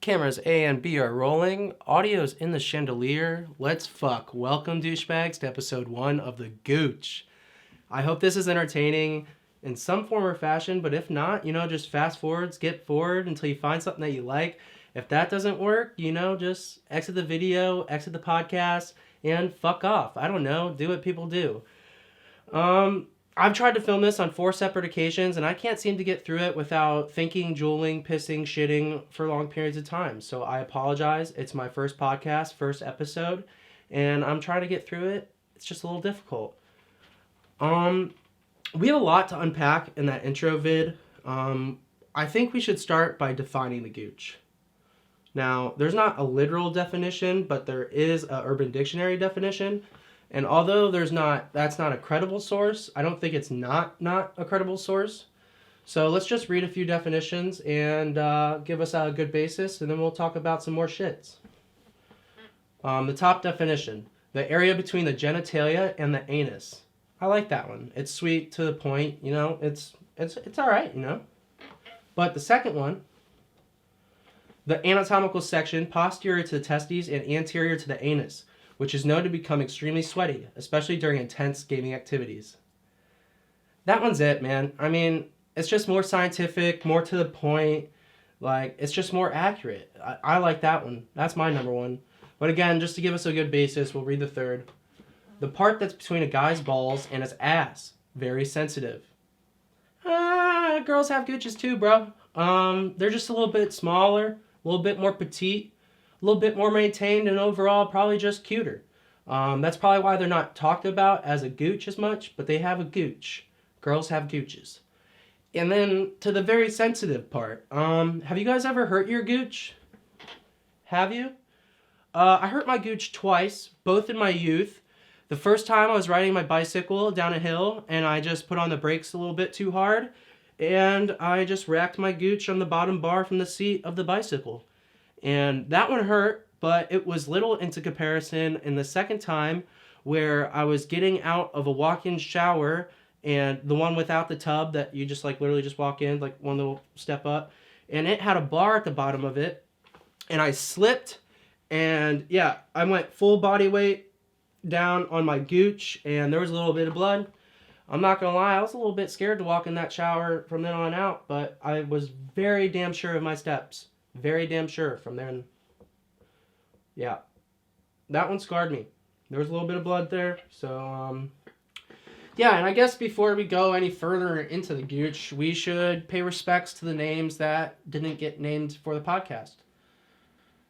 Cameras A and B are rolling. Audio's in the chandelier. Let's fuck. Welcome, douchebags, to episode 1 of the Gouche. I hope this is entertaining in some form or fashion, but if not, just fast forward, skip forward until you find something that you like. If that doesn't work, just exit the video, exit the podcast, and fuck off. I don't know. Do what people do. I've tried to film this on 4 separate occasions, and I can't seem to get through it without thinking, drooling, pissing, shitting for long periods of time. So I apologize. It's my first podcast, first episode, and I'm trying to get through it. It's just a little difficult. We have a lot to unpack in that intro vid. I think we should start by defining the Gouche. Now, there's not a literal definition, but there is an Urban Dictionary definition. And although that's not a credible source, I don't think it's not a credible source. So let's just read a few definitions and give us a good basis, and then we'll talk about some more shits. The top definition: the area between the genitalia and the anus. I like that one. It's sweet, to the point. It's all right. But the second one: the anatomical section posterior to the testes and anterior to the anus, which is known to become extremely sweaty, especially during intense gaming activities. That one's it, man. I mean, it's just more scientific, more to the point. It's just more accurate. I like that one. That's my number one. But again, just to give us a good basis, we'll read the third. The part that's between a guy's balls and his ass. Very sensitive. Girls have gooches too, bro. They're just a little bit smaller, a little bit more petite, a little bit more maintained, and overall probably just cuter. That's probably why they're not talked about as a gooch as much, but they have a gooch. Girls have gooches. And then to the very sensitive part. Have you guys ever hurt your gooch? Have you? I hurt my gooch twice, both in my youth. The first time I was riding my bicycle down a hill, and I just put on the brakes a little bit too hard, and I just racked my gooch on the bottom bar from the seat of the bicycle. And that one hurt, but it was little into comparison in the second time, where I was getting out of a walk-in shower, and the one without the tub that you just literally just walk in, one little step up, and it had a bar at the bottom of it, and I slipped, and yeah, I went full body weight down on my gooch, and there was a little bit of blood. I'm not gonna lie, I was a little bit scared to walk in that shower from then on out, but I was very damn sure of my steps. Very damn sure from then. Yeah. That one scarred me. There was a little bit of blood there. So, yeah, and I guess before we go any further into the Gouche, we should pay respects to the names that didn't get named for the podcast.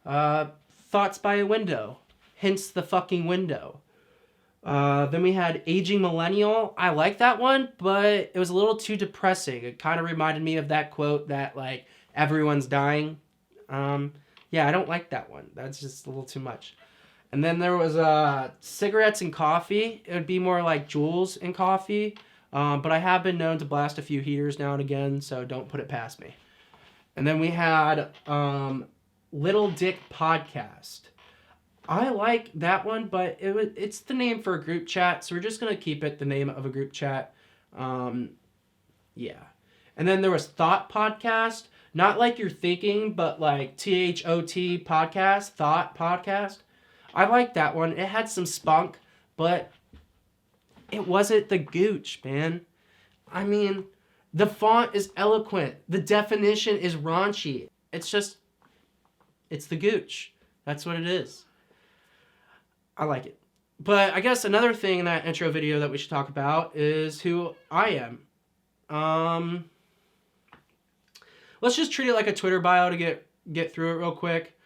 Thoughts by a Window. Hence the fucking window. Then we had Aging Millennial. I like that one, but it was a little too depressing. It kind of reminded me of that quote that, everyone's dying. Yeah, I don't like that one. That's just a little too much. And then there was Cigarettes and Coffee. It would be more like Juuls and coffee. But I have been known to blast a few heaters now and again, so don't put it past me. And then we had Little Dick Podcast. I like that one, but it's the name for a group chat, so we're just going to keep it the name of a group chat. Yeah. And then there was Thought Podcast. Not like you're thinking, but THOT podcast, Thought Podcast. I like that one. It had some spunk, but it wasn't the Gouche, man. I mean, the font is eloquent. The definition is raunchy. It's the Gouche. That's what it is. I like it. But I guess another thing in that intro video that we should talk about is who I am. Let's just treat it like a Twitter bio to get through it real quick.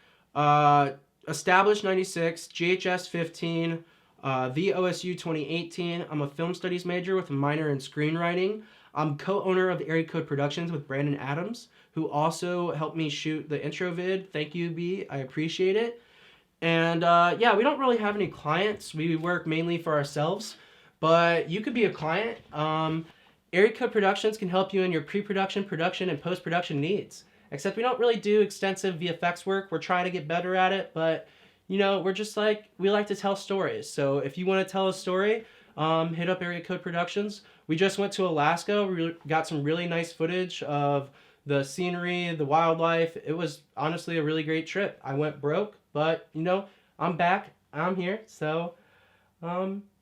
Established 96, GHS 15, VOSU 2018. I'm a film studies major with a minor in screenwriting. I'm co-owner of Area Code Productions with Brandon Adams, who also helped me shoot the intro vid. Thank you, B. I appreciate it. And yeah, we don't really have any clients. We work mainly for ourselves, but you could be a client. Area Code Productions can help you in your pre-production, production, and post-production needs. Except we don't really do extensive VFX work. We're trying to get better at it, but we're just we like to tell stories. So if you want to tell a story, hit up Area Code Productions. We just went to Alaska. We got some really nice footage of the scenery, the wildlife. It was honestly a really great trip. I went broke, but I'm back. I'm here. So,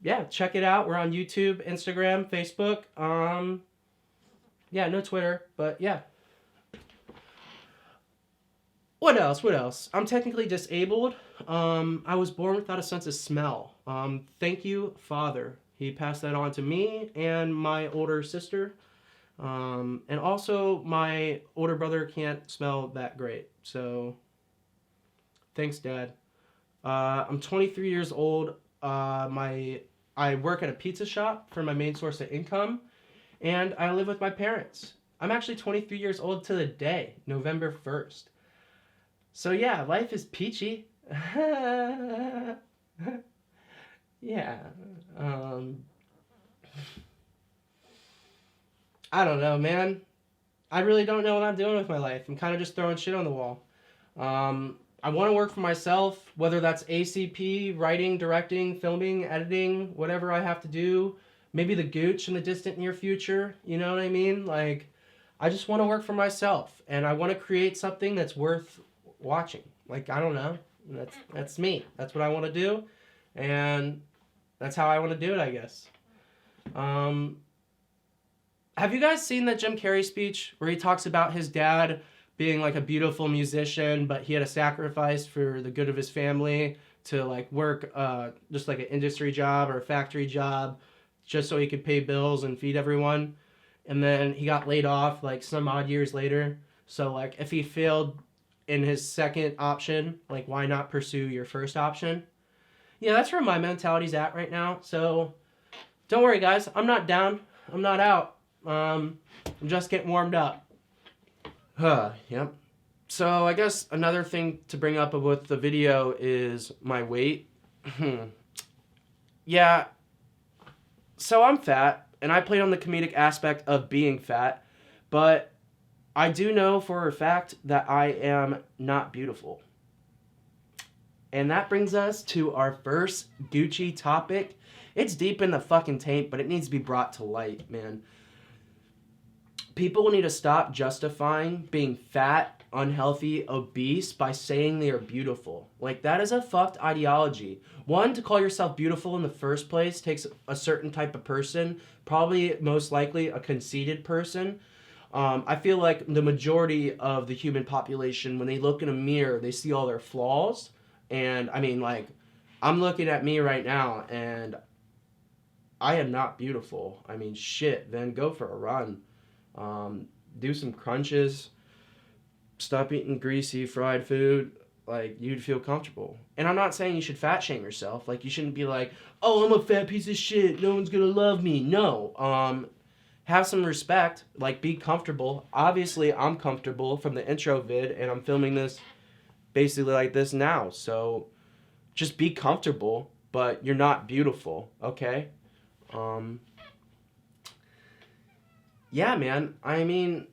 yeah, check it out. We're on YouTube, Instagram, Facebook. Yeah, no Twitter, but yeah. What else? What else? I'm technically disabled. I was born without a sense of smell. Thank you, Father. He passed that on to me and my older sister. And also, my older brother can't smell that great. So, thanks, Dad. I'm 23 years old. I work at a pizza shop for my main source of income, and I live with my parents. I'm actually 23 years old to the day, November 1st. So yeah, life is peachy. Yeah. I don't know, man. I really don't know what I'm doing with my life. I'm kind of just throwing shit on the wall. I want to work for myself, whether that's ACP, writing, directing, filming, editing, whatever I have to do. Maybe the Gouche in the distant near future. You know what I mean? Like, I just want to work for myself, and I want to create something that's worth watching. Like, I don't know. That's me. That's what I want to do, and that's how I want to do it, I guess. Have you guys seen that Jim Carrey speech where he talks about his dad being like a beautiful musician, but he had to sacrifice for the good of his family to like work just like an industry job or a factory job just so he could pay bills and feed everyone? And then he got laid off like some odd years later. So like if he failed in his second option, like why not pursue your first option? Yeah, that's where my mentality's at right now. So don't worry, guys. I'm not down. I'm not out. I'm just getting warmed up. Yep. So I guess another thing to bring up with the video is my weight. Yeah. So I'm fat, and I played on the comedic aspect of being fat, but I do know for a fact that I am not beautiful. And that brings us to our first Gucci topic. It's deep in the fucking tape, but it needs to be brought to light, man. People need to stop justifying being fat, unhealthy, obese by saying they are beautiful. Like, that is a fucked ideology. One, to call yourself beautiful in the first place takes a certain type of person, probably most likely a conceited person. I feel like the majority of the human population, when they look in a mirror, they see all their flaws. And, I mean, like, I'm looking at me right now, and I am not beautiful. I mean, shit, then go for a run. Do some crunches, stop eating greasy fried food, like you'd feel comfortable. And I'm not saying you should fat shame yourself. Like, you shouldn't be like, oh, I'm a fat piece of shit, no one's gonna love me. No. Have some respect, like be comfortable. Obviously I'm comfortable from the intro vid, and I'm filming this basically like this now. So just be comfortable, but you're not beautiful, okay? Yeah, man. I mean,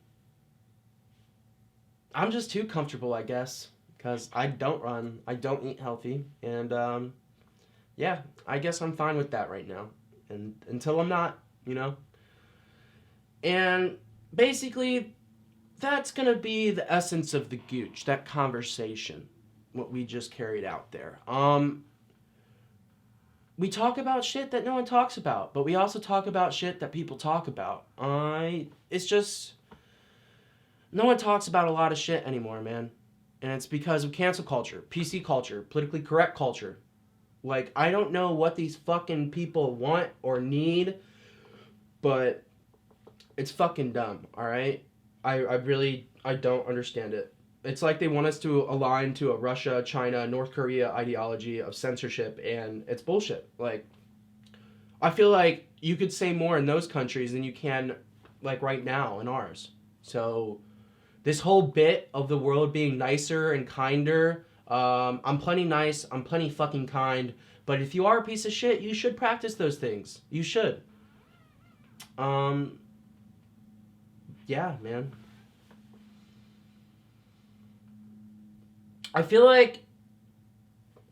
I'm just too comfortable, I guess, because I don't run, I don't eat healthy, and yeah, I guess I'm fine with that right now, and until I'm not, And basically, that's gonna be the essence of the Gooch, that conversation, what we just carried out there. We talk about shit that no one talks about, but we also talk about shit that people talk about. It's just, no one talks about a lot of shit anymore, man. And it's because of cancel culture, PC culture, politically correct culture. Like, I don't know what these fucking people want or need, but it's fucking dumb, alright? I don't understand it. It's like they want us to align to a Russia, China, North Korea ideology of censorship, and it's bullshit. Like, I feel like you could say more in those countries than you can, like, right now in ours. So, this whole bit of the world being nicer and kinder, I'm plenty nice, I'm plenty fucking kind, but if you are a piece of shit, you should practice those things. You should. Yeah, man. I feel like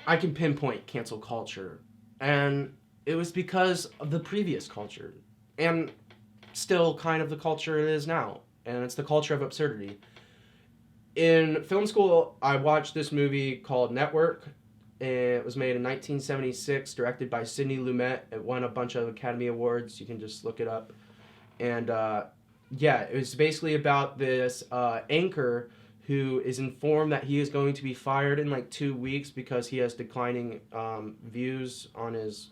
I can pinpoint cancel culture, and it was because of the previous culture, and still kind of the culture it is now. and it's the culture of absurdity. In film school, I watched this movie called Network. It was made in 1976, directed by Sidney Lumet. It won a bunch of Academy Awards. You can just look it up. And yeah, it was basically about this anchor who is informed that he is going to be fired in like 2 weeks because he has declining views on his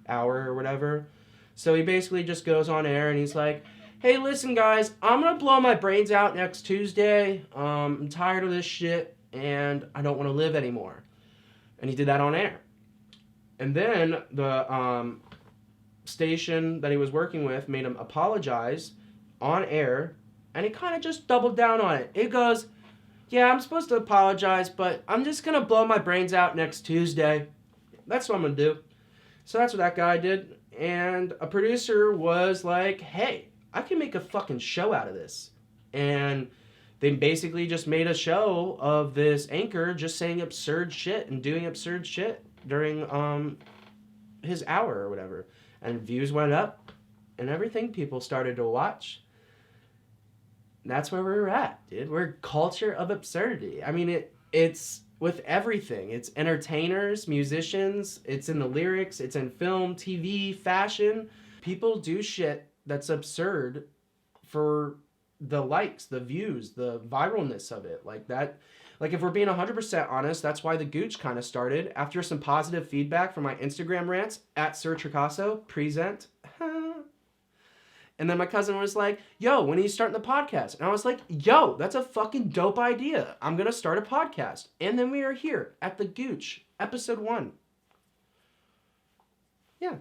hour or whatever. So he basically just goes on air and he's like, hey, listen, guys, I'm going to blow my brains out next Tuesday. I'm tired of this shit, and I don't want to live anymore. And he did that on air. And then the station that he was working with made him apologize on air, and he kind of just doubled down on it. It goes, yeah, I'm supposed to apologize, but I'm just going to blow my brains out next Tuesday. That's what I'm going to do. So that's what that guy did. And a producer was like, hey, I can make a fucking show out of this. And they basically just made a show of this anchor just saying absurd shit and doing absurd shit during his hour or whatever. And views went up and everything. People started to watch. That's where we're at, dude. We're culture of absurdity. I mean, it's with everything. It's entertainers, musicians, it's in the lyrics, it's in film, TV, fashion. People do shit that's absurd for the likes, the views, the viralness of it. Like that, like if we're being 100% honest, that's why the Gouche kind of started after some positive feedback from my Instagram rants at Sir Tricaso, present. And then my cousin was like, yo, when are you starting the podcast? And I was like, yo, that's a fucking dope idea. I'm going to start a podcast. And then we are here at the Gouche, episode 1. Yeah.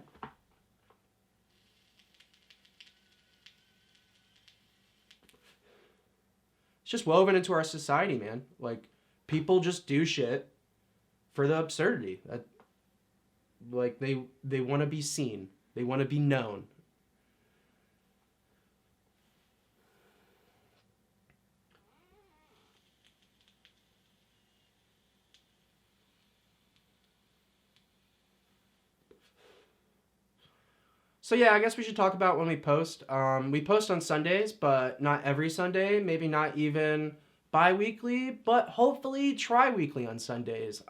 It's just woven into our society, man. Like, people just do shit for the absurdity. Like, they want to be seen. They want to be known. So yeah, I guess we should talk about when we post. We post on Sundays, but not every Sunday. Maybe not even bi-weekly, but hopefully tri-weekly on Sundays.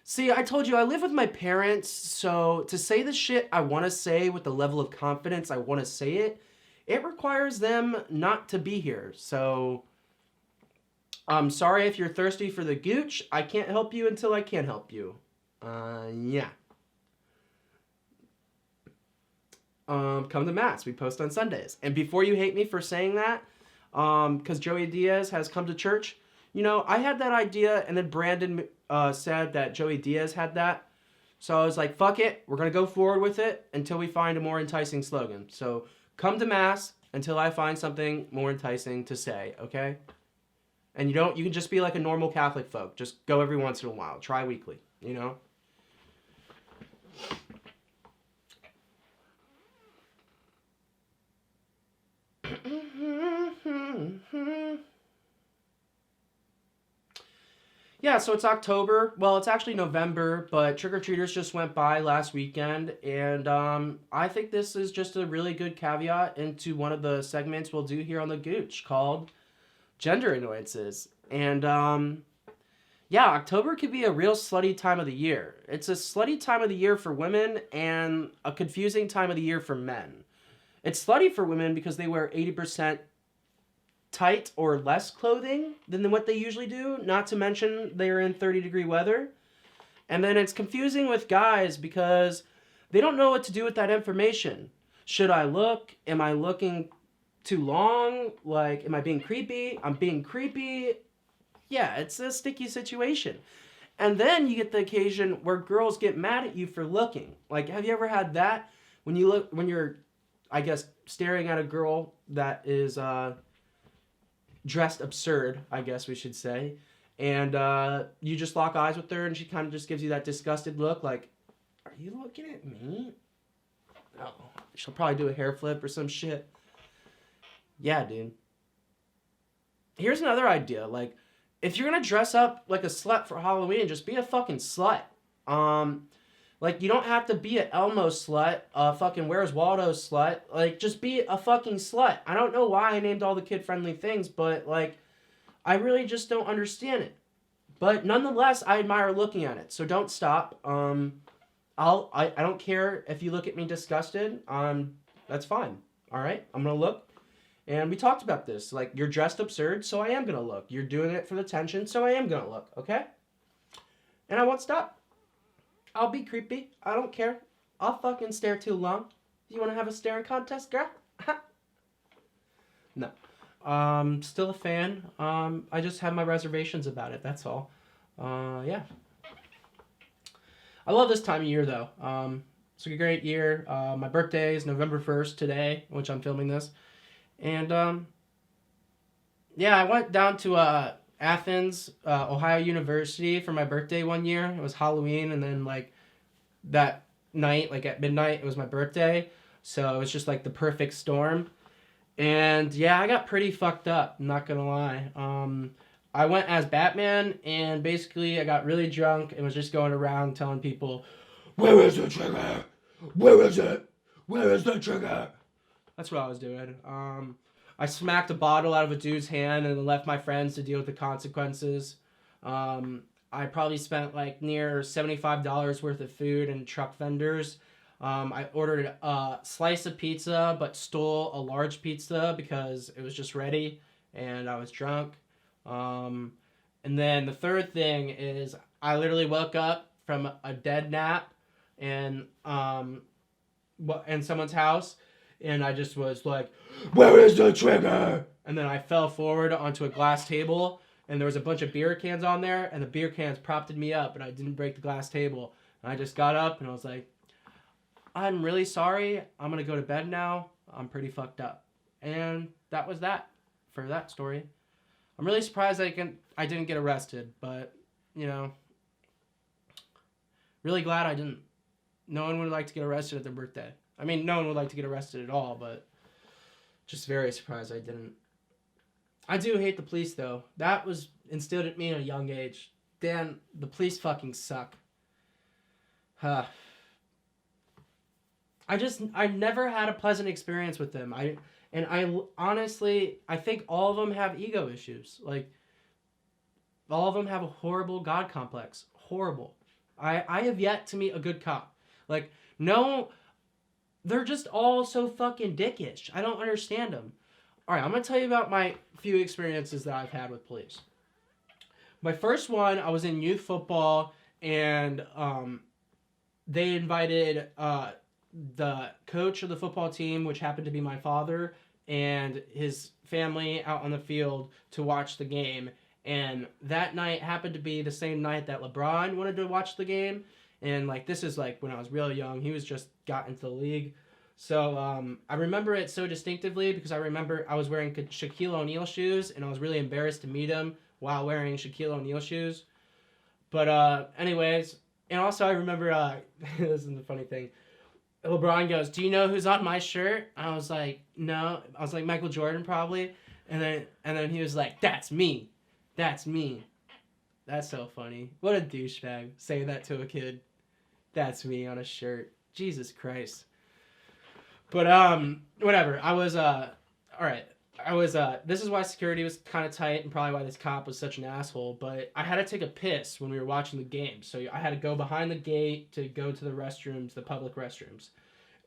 See, I told you I live with my parents, so to say the shit I want to say with the level of confidence I want to say it, it requires them not to be here. So I'm sorry if you're thirsty for the Gouche. I can't help you until I can help you. Yeah. Come to Mass. We post on Sundays. And before you hate me for saying that, because Joey Diaz has come to church, you know, I had that idea, and then Brandon said that Joey Diaz had that. So I was like, fuck it. We're going to go forward with it until we find a more enticing slogan. So come to Mass until I find something more enticing to say, okay? And you can just be like a normal Catholic folk. Just go every once in a while. Try weekly, you know? Yeah, so it's October. Well, it's actually November, but trick-or-treaters just went by last weekend, and I think this is just a really good caveat into one of the segments we'll do here on the Gouche called Gender Annoyances. And yeah, October could be a real slutty time of the year. It's a slutty time of the year for women and a confusing time of the year for men. It's slutty for women because they wear 80% tight or less clothing than what they usually do, not to mention they're in 30-degree weather. And then it's confusing with guys because they don't know what to do with that information. Should I look? Am I looking too long? Like, am I being creepy? I'm being creepy. Yeah, it's a sticky situation. And then you get the occasion where girls get mad at you for looking. Like, have you ever had that? When you're, I guess, staring at a girl that is dressed absurd, I guess we should say, and you just lock eyes with her, and she kind of just gives you that disgusted look, like, are you looking at me? Oh, she'll probably do a hair flip or some shit. Yeah, dude. Here's another idea. Like, if you're gonna dress up like a slut for Halloween, just be a fucking slut. Like, you don't have to be an Elmo slut, a fucking Where's Waldo slut. Like, just be a fucking slut. I don't know why I named all the kid-friendly things, but, like, I really just don't understand it. But nonetheless, I admire looking at it, so don't stop. I don't care if you look at me disgusted. That's fine. All right, I'm gonna look. And we talked about this. Like, you're dressed absurd, so I am gonna look. You're doing it for the tension, so I am gonna look. Okay? And I won't stop. I'll be creepy. I don't care. I'll fucking stare too long. You want to have a staring contest, girl? No. Still a fan. I just have my reservations about it. That's all. Yeah. I love this time of year, though. It's a great year. My birthday is November 1st today, which I'm filming this. And, yeah, I went down to, Athens, Ohio University for my birthday one year. It was Halloween, and then, like, that night, like, at midnight, it was my birthday. So it was just, like, the perfect storm. And, yeah, I got pretty fucked up, I'm not gonna lie. I went as Batman, and basically I got really drunk and was just going around telling people, "Where is the trigger? Where is it? Where is the trigger?" That's what I was doing. I smacked a bottle out of a dude's hand and left my friends to deal with the consequences. I probably spent like near $75 worth of food and truck vendors. I ordered a slice of pizza but stole a large pizza because it was just ready and I was drunk. And then the third thing is I literally woke up from a dead nap and in someone's house. And I just was like, "Where is the trigger?" And then I fell forward onto a glass table, and there was a bunch of beer cans on there, and the beer cans propped me up, and I didn't break the glass table. And I just got up, and I was like, "I'm really sorry. I'm going to go to bed now. I'm pretty fucked up." And that was that for that story. I'm really surprised I didn't get arrested, but, you know, really glad I didn't. No one would like to get arrested at their birthday. I mean, no one would like to get arrested at all, but just very surprised I didn't. I do hate the police, though. That was instilled at me at a young age. Dan, the police fucking suck. I've never had a pleasant experience with them. I honestly, I think all of them have ego issues. Like, all of them have a horrible God complex. Horrible. I have yet to meet a good cop. Like, no... They're just all so fucking dickish. I don't understand them. All right, I'm going to tell you about my few experiences that I've had with police. My first one, I was in youth football, and they invited the coach of the football team, which happened to be my father, and his family out on the field to watch the game. And that night happened to be the same night that LeBron wanted to watch the game. And, like, this is, like, when I was real young. He was just got into the league. So, I remember it so distinctively because I remember I was wearing Shaquille O'Neal shoes, and I was really embarrassed to meet him while wearing Shaquille O'Neal shoes. But, anyways, and also I remember, this is the funny thing. LeBron goes, "Do you know who's on my shirt?" I was like, "No." I was like, "Michael Jordan, probably." And then he was like, "That's me. That's me." That's so funny. What a douchebag saying that to a kid. That's me on a shirt. Jesus Christ. But, whatever. I was, alright. This is why security was kind of tight and probably why this cop was such an asshole, but I had to take a piss when we were watching the game. So I had to go behind the gate to go to the restrooms, the public restrooms.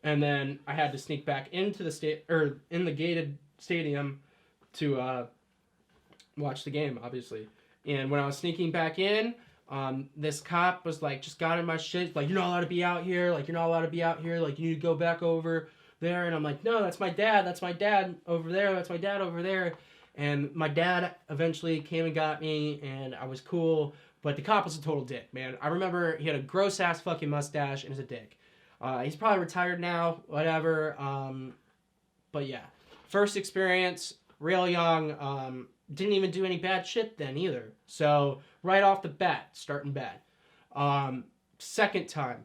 And then I had to sneak back into the in the gated stadium to, watch the game, obviously. And when I was sneaking back in, this cop was like, just got in my shit, like, "You're not allowed to be out here, like, you're not allowed to be out here, like, you need to go back over there." And I'm like, "No, that's my dad over there, that's my dad over there." And my dad eventually came and got me, and I was cool, but the cop was a total dick, man. I remember he had a gross-ass fucking mustache and was a dick. He's probably retired now, whatever, but yeah. First experience, real young, didn't even do any bad shit then either. So, right off the bat, starting bad. Second time.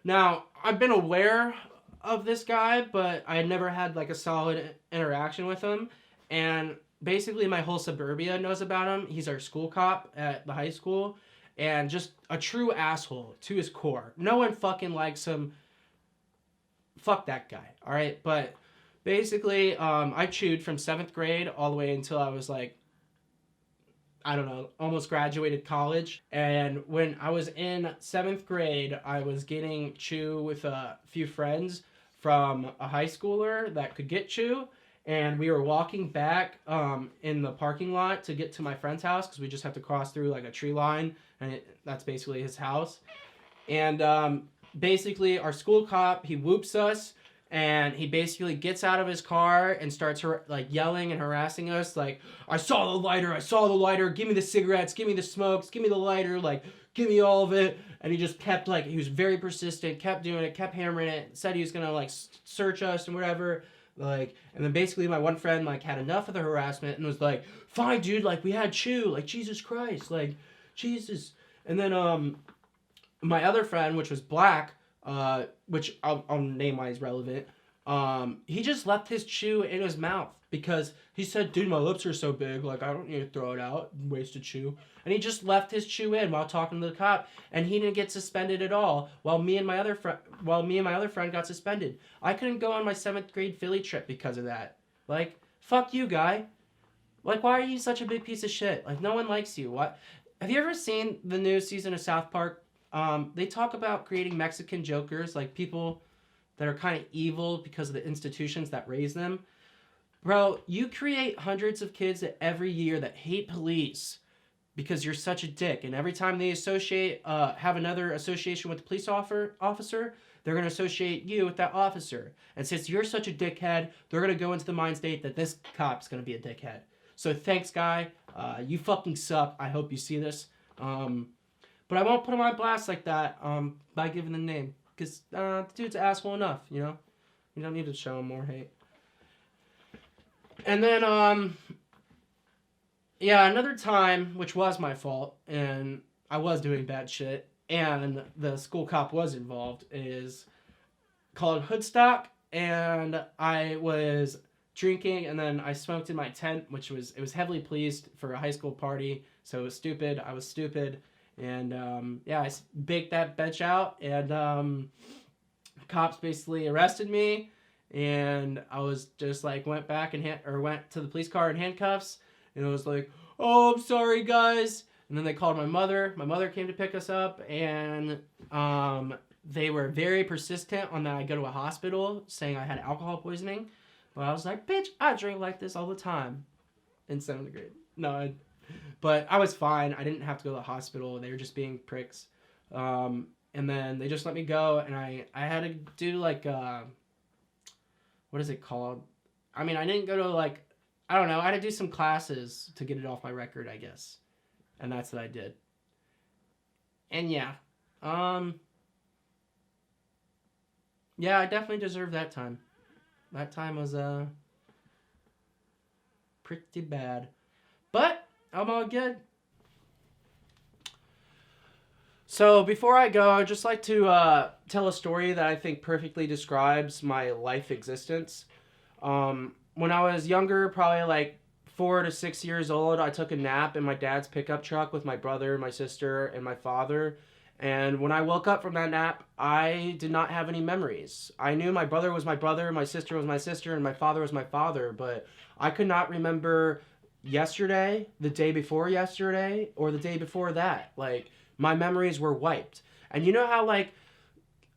Now, I've been aware of this guy, but I had never had like a solid interaction with him. And basically my whole suburbia knows about him. He's our school cop at the high school. and just a true asshole to his core. No one fucking likes him. Fuck that guy, all right? But basically, I chewed from 7th grade all the way until I was like, I don't know, almost graduated college. And when I was in 7th grade, I was getting chew with a few friends from a high schooler that could get chew. And we were walking back in the parking lot to get to my friend's house because we just have to cross through like a tree line. And that's basically his house. And basically, our school cop, he whoops us. And he basically gets out of his car and starts like yelling and harassing us, like, I saw the lighter, give me the cigarettes, give me the smokes, give me the lighter, like, give me all of it. And he just kept, like, he was very persistent, kept doing it, kept hammering it, said he was gonna, like, search us and whatever. Like, and then basically my one friend, like, had enough of the harassment and was like, fine, dude, like, we had chew, like, Jesus Christ, like, Jesus. And then, my other friend, which was black, which I'll name why he's relevant, he just left his chew in his mouth because he said, dude, my lips are so big, like, I don't need to throw it out, waste of chew. And he just left his chew in while talking to the cop, and he didn't get suspended at all, while me and my other friend got suspended. I couldn't go on my 7th grade Philly trip because of that. Like, fuck you, guy. Like, why are you such a big piece of shit? Like, no one likes you. What? Have you ever seen the new season of South Park? They talk about creating Mexican jokers, like people that are kind of evil because of the institutions that raise them. Bro, you create hundreds of kids every year that hate police because you're such a dick. And every time they have another association with the police officer, they're going to associate you with that officer. And since you're such a dickhead, they're going to go into the mind state that this cop's going to be a dickhead. So thanks, guy. You fucking suck. I hope you see this. But I won't put him on blast like that by giving the name. Because the dude's an asshole enough, you know? You don't need to show him more hate. And then, another time, which was my fault, and I was doing bad shit, and the school cop was involved, is called Hoodstock, and I was drinking, and then I smoked in my tent, it was heavily policed for a high school party, so it was stupid. I was stupid. And, I baked that bitch out, and, cops basically arrested me, and I was just, like, went to the police car in handcuffs, and it was like, oh, I'm sorry, guys, and then they called my mother came to pick us up, and, they were very persistent on that I go to a hospital, saying I had alcohol poisoning, but I was like, bitch, I drink like this all the time, in 7th grade. No, but I was fine. I didn't have to go to the hospital. They were just being pricks. And then they just let me go. And I had to do like, what is it called? I mean, I didn't go to like, I don't know. I had to do some classes to get it off my record, I guess. And that's what I did. And yeah. I definitely deserved that time. That time was, pretty bad. But I'm all good. So before I go, I'd just like to tell a story that I think perfectly describes my life existence. When I was younger, probably like 4 to 6 years old, I took a nap in my dad's pickup truck with my brother, my sister, and my father. And when I woke up from that nap, I did not have any memories. I knew my brother was my brother, my sister was my sister, and my father was my father, but I could not remember yesterday, the day before yesterday, or the day before that. Like, my memories were wiped. And you know how, like,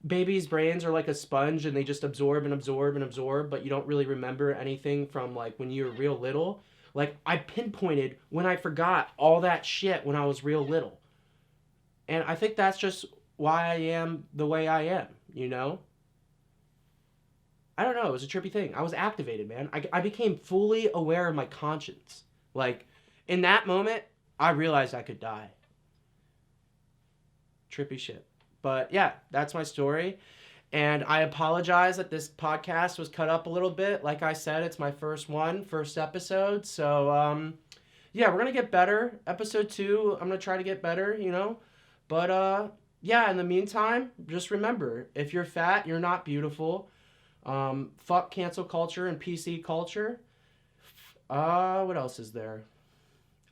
babies' brains are like a sponge and they just absorb and absorb and absorb, but you don't really remember anything from, like, when you were real little? Like, I pinpointed when I forgot all that shit when I was real little. And I think that's just why I am the way I am, you know? I don't know, it was a trippy thing. I was activated, man. I became fully aware of my conscience. Like, in that moment, I realized I could die. Trippy shit. But yeah, that's my story. And I apologize that this podcast was cut up a little bit. Like I said, it's my first episode. So, we're going to get better. Episode 2, I'm going to try to get better, you know? But, in the meantime, just remember, if you're fat, you're not beautiful. Fuck cancel culture and PC culture. What else is there?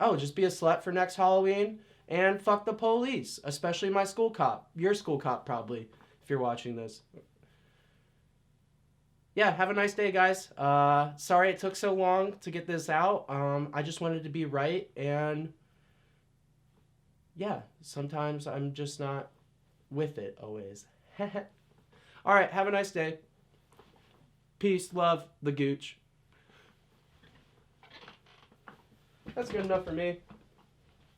Oh, just be a slut for next Halloween And fuck the police, especially my school cop. Your school cop, probably, if you're watching this. Yeah, have a nice day, guys. Sorry it took so long to get this out. I just wanted to be right, and yeah, sometimes I'm just not with it always. All right, have a nice day. Peace, love, the Gooch. That's good enough for me.